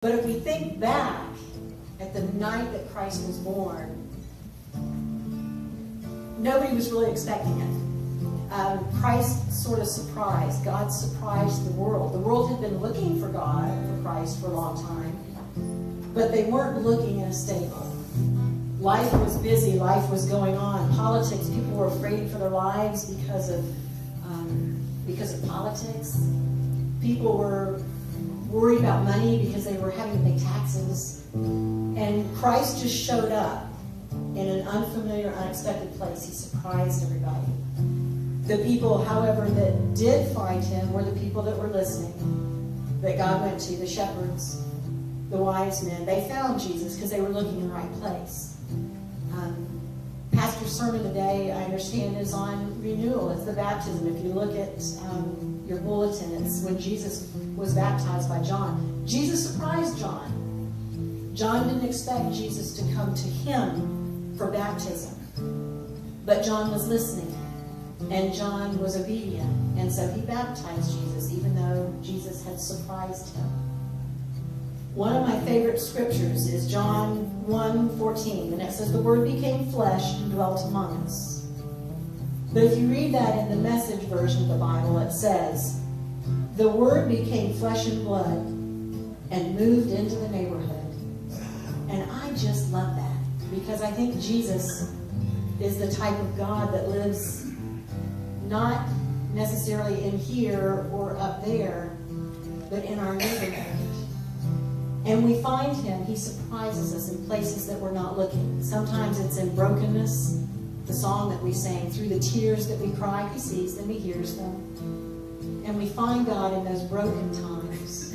But if we think back at the night that Christ was born, nobody was really expecting it. Christ sort of surprised. God surprised the world. The world had been looking for God, for Christ, for a long time, but they weren't looking in a stable. Life was busy. Life was going on. Politics. People were afraid for their lives because of politics. People were worried about money because they were having to pay taxes. And Christ just showed up in an unfamiliar, unexpected place. He surprised everybody. The people, however, that did find him were the people that were listening, that God went to, the shepherds, the wise men. They found Jesus because they were looking in the right place. Pastor's sermon today, I understand, is on renewal. It's the baptism. If you look at your bulletin, it's when Jesus was baptized by John. Jesus surprised John. John didn't expect Jesus to come to him for baptism. But John was listening. And John was obedient. And so he baptized Jesus, even though Jesus had surprised him. One of my favorite scriptures is John 1:14. And it says, "The Word became flesh and dwelt among us." But if you read that in the Message version of the Bible, it says, "The Word became flesh and blood and moved into the neighborhood." And I just love that, because I think Jesus is the type of God that lives not necessarily in here or up there, but in our neighborhood. And we find him, he surprises us in places that we're not looking. Sometimes it's in brokenness, the song that we sang, through the tears that we cry, he sees them, he hears them. And we find God in those broken times,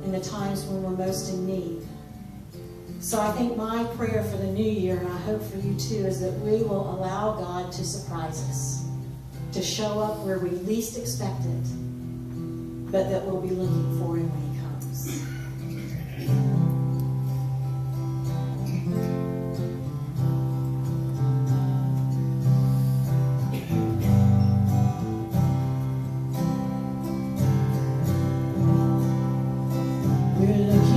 in the times when we're most in need. So I think my prayer for the new year, and I hope for you too, is that we will allow God to surprise us, to show up where we least expect it, but that we'll be looking for him when he comes. We're looking